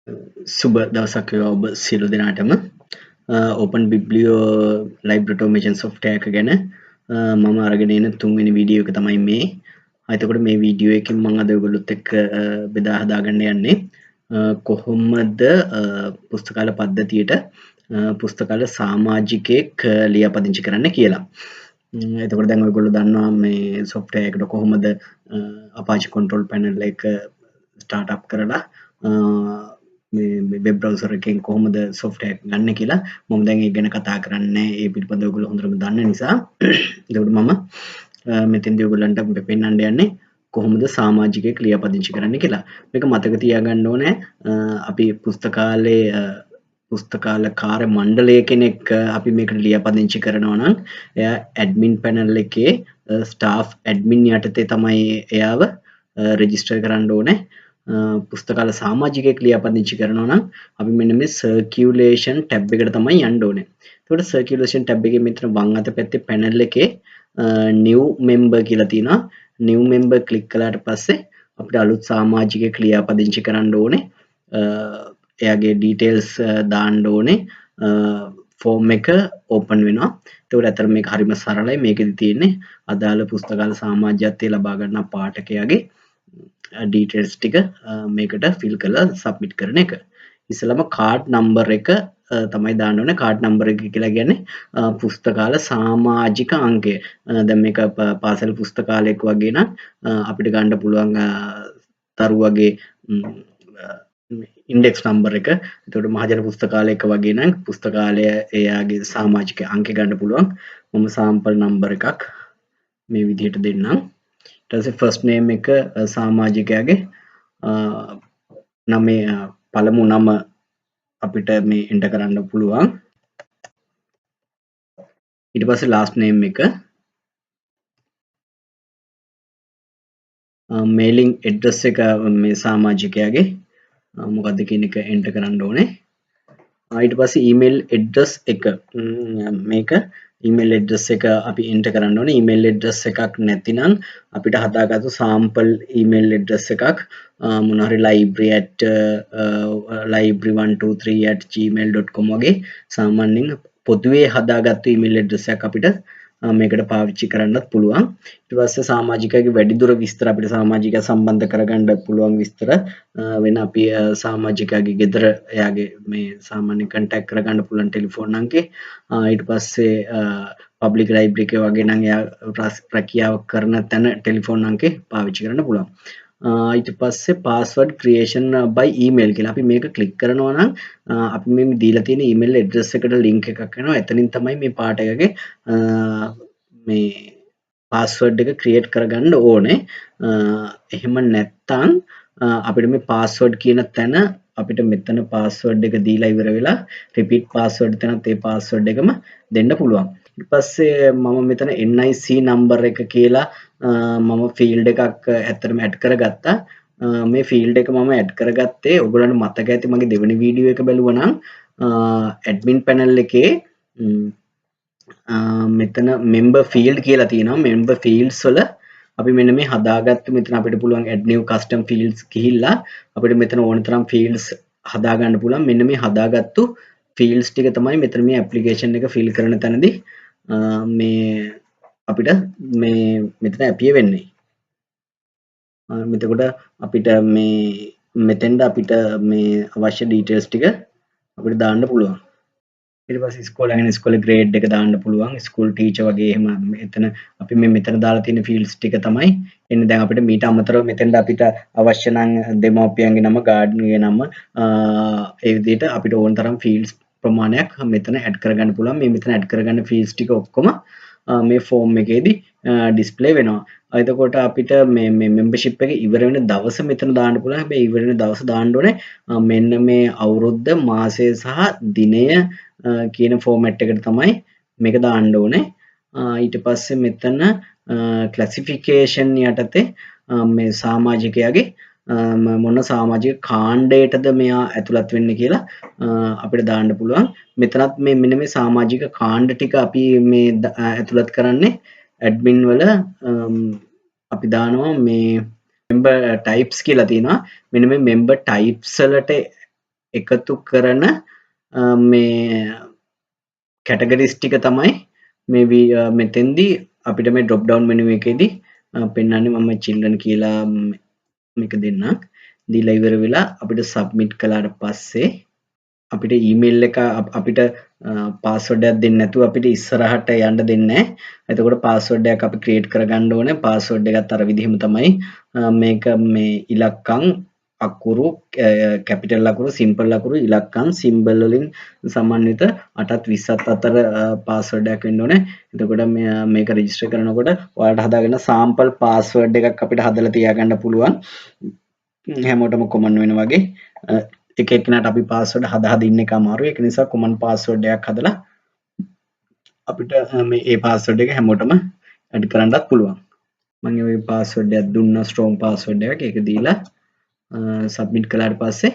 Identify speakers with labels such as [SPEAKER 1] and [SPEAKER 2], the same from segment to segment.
[SPEAKER 1] සුබ දවසක් වේවා ඔබ සියලු දෙනාටම. ඕපන් බිබ්ලියෝ ලයිබ්‍රරි ඔටෝමේෂන් සොෆ්ට්වෙයාර් එක ගැන මම අරගෙන එන තුන්වෙනි වීඩියෝ එක තමයි මේ. එතකොට මේ වීඩියෝ එකෙන් මම අද ඔයගොල්ලොත් එක්ක බෙදා හදාගන්න යන්නේ කොහොමද පුස්තකාල පද්ධතියට පුස්තකාල සමාජිකයෙක් ලියාපදිංචි කරන්න කියලා. එතකොට දැන් ඔයගොල්ලෝ දන්නවා මේ සොෆ්ට්වෙයාර් එකට කොහොමද Apache control panel එක ස්ටාර්ට් අප් කරලා මේ වෙබ් බ්‍රවුසර් එකෙන් කොහොමද සොෆ්ට්වෙයාර් ගන්න කියලා මම දැන් ඒක ගැන කතා කරන්නේ ඒ පිළිබඳව ඔයගොල්ලෝ හොඳටම දන්න නිසා. ඒකට මම මෙතෙන්දී ඔයගොල්ලන්ට පෙන්නන්න යන්නේ කොහොමද සමාජිකයෙක් ලියාපදිංචි කරන්න කියලා. මේක මතක තියාගන්න ඕනේ අපි පුස්තකාල කාර්ය මණ්ඩලය කෙනෙක් අපි මේකට ලියාපදිංචි කරනවා නම් එයා ඇඩ්මින් පැනල් එකේ ස්ටාෆ් ඇඩ්මින් යටතේ තමයි එයාව රෙජිස්ටර් කරන්න ඕනේ. පුස්තකාල සමාජිකයෙක් ලියාපදිංචි කරනවා නම් අපි මෙන්න මේ සර්කියුලේෂන් ටැබ් එකට තමයි යන්න ඕනේ. එතකොට සර්කියුලේෂන් ටැබ් එකේ මෙතන වම් අත පැත්තේ පැනල් එකේ new member කියලා තියෙනවා. new member ක්ලික් කළාට පස්සේ අපිට අලුත් සමාජිකයෙක් ලියාපදිංචි කරන්න ඕනේ. එයාගේ details දාන්න ඕනේ. ෆෝම් එක ඕපන් වෙනවා. එතකොට අතර මේක හරිම සරලයි. මේකෙදි තියෙන්නේ අදාළ පුස්තකාල සමාජ්‍යත්වයේ ලබා ගන්නා පාඨකයාගේ ඩීටේල්ස් ටික මේකට ෆිල් කරලා සබ්මිට් කරන එක. ඉස්සෙල්ලාම කාඩ් නම්බර් එක තමයි දාන්න ඕනේ. කාඩ් නම්බර් එක කියලා කියන්නේ පුස්තකාල සමාජික අංකය. දැන් මේක පාසල් පුස්තකාලයක වගේ නම් අපිට ගන්න පුළුවන් දරුවගේ ඉන්ඩෙක්ස් නම්බර් එක. එතකොට මහජන පුස්තකාලයක වගේ නම් පුස්තකාලය එයාගේ සමාජික අංකය ගන්න පුළුවන්. මම සාම්පල් නම්බර් එකක් මේ විදිහට දෙන්නම්. ඊට පස්සේ ෆස්ට් නේම් එක සමාජිකයාගේ නමේ පළමු නම අපිට මේ එන්ටර් කරන්න පුළුවන්. ඊට පස්සේ ලාස්ට් නේම් එක මේලිං ඇඩ්‍රස් එක මේ සමාජිකයාගේ මොකක්ද කියන එක එන්ටර් කරන්න ඕනේ. ඊට පස්සේ ඊමේල් ඇඩ්‍රස් එක මේක ඊමේල් ඇඩ්‍රස් එක අපි එන්ටර් කරන්න ඕනේ. ඊමේල් ඇඩ්‍රස් එකක් නැතිනම් අපිට හදාගත්තු සාම්පල් ඊමේල් ඇඩ්‍රස් එකක් මොන හරි library123@gmail.com වගේ සාමාන්‍යයෙන් පොදුවේ හදාගත්තු ඊමේල් ඇඩ්‍රස් එකක් අපිට මේකට පාවිච්චි කරන්නත් පුළුවන්. ඊට පස්සේ සමාජිකයාගේ වැඩිදුර විස්තර අපිට සමාජිකයා සම්බන්ධ කරගන්න පුළුවන් විස්තර වෙන අපි සමාජිකයාගේ ගෙදර එයාගේ මේ සාමාන්‍ය කන්ටැක්ට් කරගන්න පුළුවන් ටෙලිෆෝන් අංකේ. ඊට පස්සේ පබ්ලික් ලයිබ්‍රරි එක වගේ නම් එයා රැකියාව කරන තැන ටෙලිෆෝන් අංකේ පාවිච්චි කරන්න පුළුවන්. ඊට පස්සේ password creation by email කියලා අපි මේක ක්ලික් කරනවා නම් අපි මේ දීලා තියෙන ඊමේල් ඇඩ්‍රස් එකට ලින්ක් එකක් එනවා. එතනින් තමයි මේ පාඨකගේ මේ පාස්වර්ඩ් එක ක්‍රියේට් කරගන්න ඕනේ. එහෙම නැත්නම් අපිට මේ පාස්වර්ඩ් කියන තැන අපිට මෙතන පාස්වර්ඩ් එක දීලා ඉවර වෙලා රිපීට් පාස්වර්ඩ් තැනත් ඒ පාස්වර්ඩ් එකම දෙන්න පුළුවන්. ඊට පස්සේ මම මෙතන NIC නම්බර් එක කියලා මම ෆීල්ඩ් එකක් ඇත්තටම ඇඩ් කරගත්තා. මේ ෆීල්ඩ් එක මම ඇඩ් කරගත්තේ ඔයගොල්ලන්ට මතක ඇති මගේ දෙවෙනි වීඩියෝ එක බැලුවා නම් ඇඩ්මින් පැනල් එකේ මෙතන member field කියලා තියෙනවා. member fields වල අපි මෙන්න මේ හදාගත්තු මෙතන අපිට පුළුවන් add new custom fields ගිහිල්ලා අපිට මෙතන ඕන තරම් fields හදා ගන්න පුළුවන්. මෙන්න මේ හදාගත්තු fields ටික තමයි මෙතන මේ application එක fill කරන තැනදී මේ අපිට මේ මෙතන appear වෙන්නේ. එතකොට අපිට මේ මෙතෙන්ද අපිට මේ අවශ්‍ය details ටික අපිට දාන්න පුළුවන්. ඊට පස්සේ ඉස්කෝලේ ගැන ඉස්කෝලේ ග්‍රේඩ් එක දාන්න පුළුවන්. ස්කූල් ටීචර් වගේ එහෙම එතන අපි මේ මෙතන දාලා තියෙන ෆීල්ඩ්ස් ටික තමයි එන්නේ. දැන් අපිට මීට අමතරව මෙතෙන්ද අපිට අවශ්‍ය නම් දෙමව්පියන්ගේ නම, ගාර්ඩන්ගේ නම ඒ විදිහට අපිට ඕන තරම් ෆීල්ඩ්ස් ප්‍රමාණයක් මෙතන ඇඩ් කරගන්න පුළුවන්. මේ මෙතන ඇඩ් කරගන්න ෆීල්ඩ්ස් ටික ඔක්කොම මේ ෆෝම් එකේදී ඩිස්ප්ලේ වෙනවා. එතකොට අපිට මේ මෙම්බර්ෂිප් එක ඉවර වෙන දවස මෙතන දාන්න පුළුවන්. හැබැයි ඉවර වෙන දවස දාන්න ඕනේ මෙන්න මේ අවුරුද්ද, මාසය සහ දිනය කියන ෆෝමැට් එකට තමයි මේක දාන්න ඕනේ. ඊට පස්සේ මෙතන ක්ලාසිෆිකේෂන් යටතේ මේ සමාජිකයාගේ මොන සමාජික කාණ්ඩයටද මෙයා ඇතුළත් වෙන්නේ කියලා අපිට දාන්න පුළුවන්. මෙතනත් මේ මෙන්න මේ සමාජික කාණ්ඩ ටික අපි මේ ඇතුළත් කරන්නේ ඇඩ්මින් වල අපි දානවා මේ member types කියලා තියෙනවා. මෙන්න මේ member types වලට එකතු කරන මේ කැටගරිස් ටික තමයි මේ මෙතෙන්දී අපිට මේ drop down menu එකේදී පෙන්වන්නේ. මම children කියලා මේක දෙන්නම්. දීලා ඉවර වෙලා අපිට submit කළාට පස්සේ අපිට ඊමේල් එක අපිට පාස්වර්ඩ් එකක් දෙන්නේ නැතුව අපිට ඉස්සරහට යන්න දෙන්නේ නැහැ. එතකොට පාස්වර්ඩ් එකක් අපි ක්‍රියේට් කරගන්න ඕනේ. පාස්වර්ඩ් එකත් අර විදිහම තමයි. මේක මේ ඉලක්කම් අකුරු කැපිටල් අකුරු සිම්පල් අකුරු ඉලක්කම් සිම්බල් වලින් සමන්විත 8ත් 20ත් අතර පාස්වර්ඩ් එකක් වෙන්න ඕනේ. එතකොට මේක රෙජිස්ටර් කරනකොට ඔයාලට හදාගන්න සාම්පල් පාස්වර්ඩ් එකක් අපිට හදලා තියාගන්න පුළුවන්. හැමෝටම කොමන් වෙන වගේ එක එකනට අපි පාස්වර්ඩ් හදා ඉන්න එක අමාරුයි. ඒක නිසා කොමන් පාස්වර්ඩ් එකක් හදලා අපිට මේ ඒ පාස්වර්ඩ් එක හැමෝටම ඇඩ් කරන්නත් පුළුවන්. මම ওই පාස්වර්ඩ් එකක් දුන්නා ස්ට්‍රෝං පාස්වර්ඩ් එකක්. ඒක දීලා සබ්මිට් කළාට පස්සේ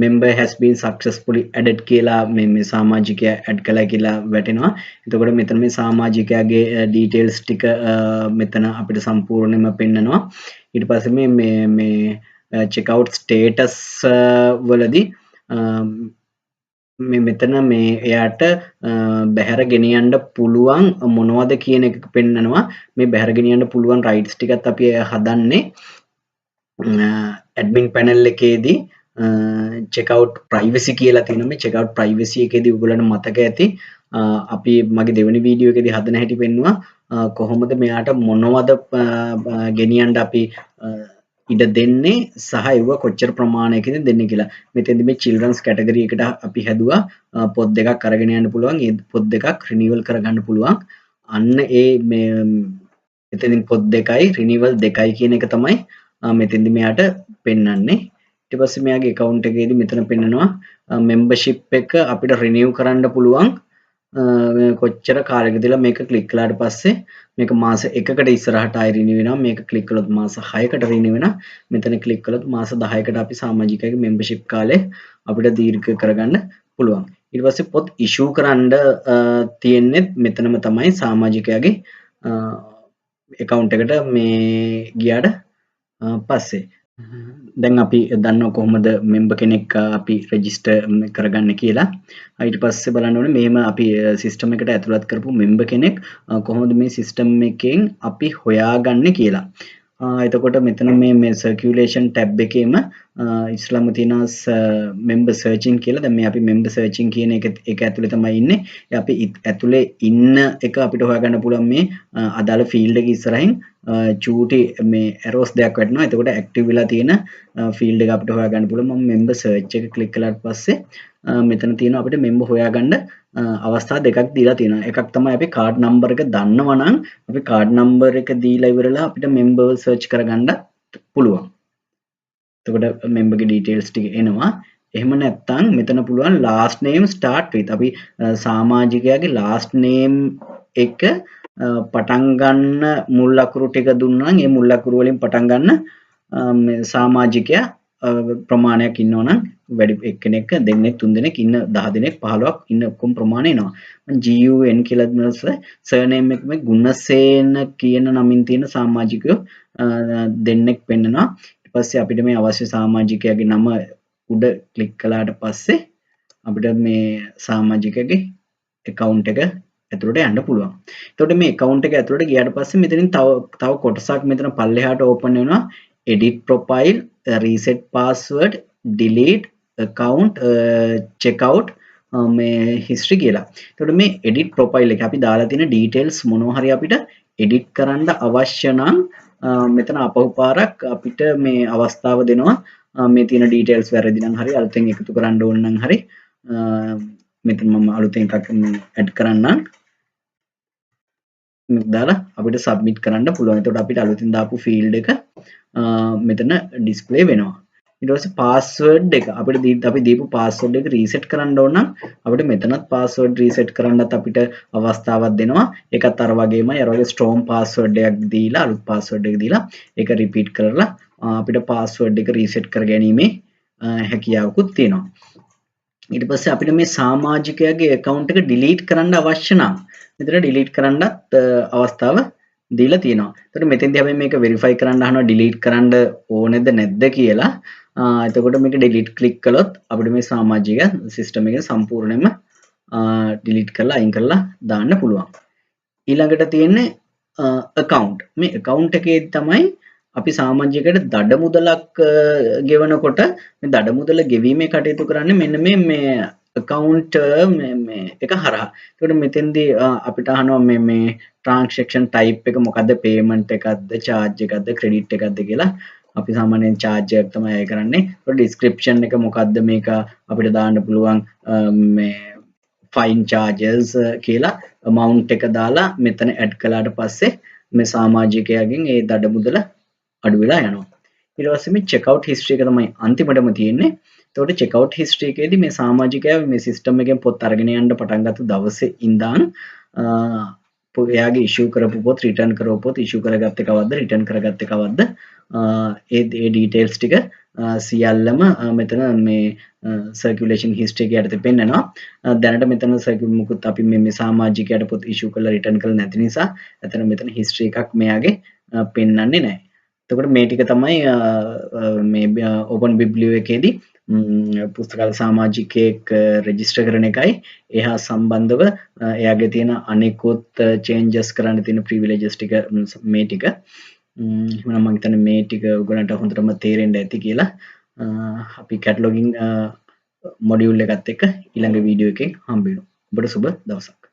[SPEAKER 1] member has been successfully added කියලා මේ සමාජිකයා ඇඩ් කළා කියලා වැටෙනවා. එතකොට මෙතන මේ සමාජිකයාගේ details ටික මෙතන අපිට සම්පූර්ණයෙන්ම පෙන්නනවා. ඊට පස්සේ මේ checkout status වලදී මෙතන මේ එයාට බැහැර ගෙනියන්න පුළුවන් මොනවද කියන එක පෙන්නනවා. මේ බැහැර ගෙනියන්න පුළුවන් rights ටිකත් අපි හදන්නේ admin panel එකේදී checkout privacy කියලා තියෙනවා. මේ checkout privacy එකේදී ඔයගොල්ලන්ට මතක ඇති අපි මගේ දෙවෙනි වීඩියෝ එකේදී හදන හැටි පෙන්නුවා කොහොමද මෙයාට මොනවද ගෙනියන්න අපි ඉඩ දෙන්නේ සහ ඒව කොච්චර ප්‍රමාණයකින්ද දෙන්නේ කියලා. මෙතෙන්දී මේ children's category එකට අපි හැදුවා පොත් දෙකක් අරගෙන යන්න පුළුවන්. ඒ පොත් දෙකක් renewal කරගන්න පුළුවන්. අන්න ඒ මේ මෙතනින් පොත් දෙකයි renewal දෙකයි කියන එක තමයි මෙතෙන්දී මෙයාට පෙන්වන්නේ. ඊට පස්සේ මෙයාගේ account එකේදී මෙතන පෙන්නනවා membership එක අපිට renew කරන්න පුළුවන් කොච්චර කාලයකදලා මේක ක්ලික් කළාට පස්සේ මේක මාස 1කට ඉස්සරහට ආයි රිනිව් වෙනවා. මේක ක්ලික් කළොත් මාස 6කට රිනිව් වෙනවා. මෙතන ක්ලික් කළොත් මාස 10කට අපි සමාජිකයෙකුගේ membership කාලය අපිට දීර්ඝ කරගන්න පුළුවන්. ඊට පස්සේ පොත් issue කරන්න තියෙන්නේ මෙතනම තමයි සමාජිකයාගේ account එකට මේ ගියාට පස්සේ දැන් අපි දන්නවා කොහොමද member කෙනෙක් අපි register කරගන්න කියලා. ඊට පස්සේ බලන්න ඕනේ මේම අපි system එකට ඇතුළත් කරපු member කෙනෙක් කොහොමද මේ system එකෙන් අපි හොයාගන්නේ කියලා. එතකොට මෙතන මේ circulation tab එකේම ඉස්ලාම තියෙනවා member searching කියලා. දැන් මේ අපි member searching කියන එක ඇතුලේ තමයි ඉන්නේ. අපි ඇතුලේ ඉන්න එක අපිට හොයාගන්න පුළුවන් මේ අදාළ field එක ඉස්සරහින් චූටි මේ arrows දෙයක් වැටෙනවා. එතකොට active වෙලා තියෙන field එක අපිට හොයාගන්න පුළුවන්. මම member search එක click කළාට පස්සේ මෙතන තියෙනවා අපිට member හොයාගන්න අවස්ථා දෙකක් දීලා තියෙනවා. එකක් තමයි අපි card number එක දන්නවා නම් අපි card number එක දීලා ඉවරලා අපිට member search කරගන්න පුළුවන්. එතකොට member ගේ details ටික එනවා. එහෙම නැත්නම් මෙතන පුළුවන් last name start with. අපි සමාජිකයාගේ last name එක පටන් ගන්න මුල් අකුරු ටික දුන්නා නම් ඒ මුල් අකුරු වලින් පටන් ගන්න සමාජිකයා ප්‍රමාණයක් ඉන්නවා නම් වැඩි එක්කෙනෙක් දෙන්නෙක් තුන් දෙනෙක් ඉන්න 10 දෙනෙක් 15ක් ඉන්න ඔක්කොම ප්‍රමාණය එනවා. GUN කියලා දෙනස surname එක මේ ගුණසේන කියන නමින් තියෙන සමාජිකයෝ දෙන්නෙක් වෙන්නනවා. ඊට පස්සේ අපිට මේ අවශ්‍ය සමාජිකයාගේ නම උඩ ක්ලික් කළාට පස්සේ අපිට මේ සමාජිකයාගේ account එක ඇතුළට යන්න පුළුවන්. එතකොට මේ account එක ඇතුළට ගියාට පස්සේ මෙතනින් තව කොටසක් මෙතන පල්ලෙහාට open වෙනවා. edit profile, reset password, delete account, checkout මේ history කියලා. එතකොට මේ edit profile එක අපි දාලා තියෙන details මොනවා හරි අපිට edit කරන්න අවශ්‍ය නම් මෙතන අපහු පාරක් අපිට මේ අවස්ථාව දෙනවා. මේ තියෙන details වැරදි නම් හරි අලුතෙන් එකතු කරන්න ඕන නම් හරි මෙතන මම අලුතෙන් එකක් add කරන්නම්. දාලා අපිට submit කරන්න පුළුවන්. එතකොට අපිට අලුතින් දාපු field එක මෙතන display වෙනවා. ඊට පස්සේ password එක අපිට අපි දීපු password එක reset කරන්න ඕන නම් අපිට මෙතනත් password reset කරන්නත් අපිට අවස්ථාවක් දෙනවා. ඒකත් අර වගේමයි අර වගේ strong password එකක් දීලා අලුත් password එක දීලා ඒක repeat කරලා අපිට password එක reset කර ගැනීමේ හැකියාවකුත් තියෙනවා. ඊට පස්සේ අපිට මේ සමාජිකයාගේ account එක delete කරන්න අවශ්‍ය නම් මෙතන delete කරන්නත් අවස්ථාව දීලා තියෙනවා. එතකොට මෙතෙන්දී හැබැයි මේක verify කරන්න අහනවා delete කරන්න ඕනේද නැද්ද කියලා. එතකොට මේක ඩිලීට් ක්ලික් කළොත් අපිට මේ සමාජික සිස්ටම් එකෙන් සම්පූර්ණයෙන්ම ඩිලීට් කරලා අයින් කරලා දාන්න පුළුවන්. ඊළඟට තියෙන්නේ account. මේ account එකේ තමයි අපි සමාජිකයට දඩ මුදලක් ගෙවනකොට මේ දඩ මුදල ගෙවීමේ කටයුතු කරන්නේ මෙන්න මේ account මේ එක හරහා. ඒකට මෙතෙන්දී අපිට අහනවා මේ transaction type එක මොකද්ද, payment එකක්ද, charge එකක්ද, credit එකක්ද කියලා. අපි සාමාන්‍යයෙන් charge එකක් තමයි අය කරන්නේ. ඒකට description එක මොකද්ද මේක අපිට දාන්න පුළුවන් මේ fine charges කියලා amount එක දාලා මෙතන add කළාට පස්සේ මේ සමාජිකයාගෙන් ඒ දඩ මුදල අඩු වෙලා යනවා. ඊට පස්සේ මේ checkout history එක තමයි අන්තිමටම තියෙන්නේ. එතකොට checkout history එකේදී මේ සමාජිකයා මේ system එකෙන් පොත් අරගෙන යන්න පටන් ගත්ත දවසේ ඉඳන් එයාගේ issue කරපු පොත්, return කරපු පොත්, issue කරගත්තේ කවද්ද, return කරගත්තේ කවද්ද, ඒ details ටික සියල්ලම මෙතන මේ circulation history එක යටතේ පෙන්නනවා. දැනට මෙතන මුකුත් අපි මේ සමාජිකයට පොත් issue කරලා return කරලා නැති නිසා එතන මෙතන history එකක් මෙයාගේ පෙන්වන්නේ නැහැ. එතකොට මේ ටික තමයි මේ open biblio එකේදී පුස්තකාල සමාජිකයෙක් රෙජිස්ටර් කරන එකයි එහා සම්බන්ධව එයාගේ තියෙන අනෙකුත් changes කරන්න තියෙන privileges ටික මේ ටික එහෙනම් මම හිතන්නේ මේ ටික ඔයගලන්ට හොඳටම තේරෙන්න ඇති කියලා. අපි cataloging module එකත් එක්ක ඊළඟ වීඩියෝ එකෙන් හම්බ වෙනවා. ඔබට සුබ දවසක්.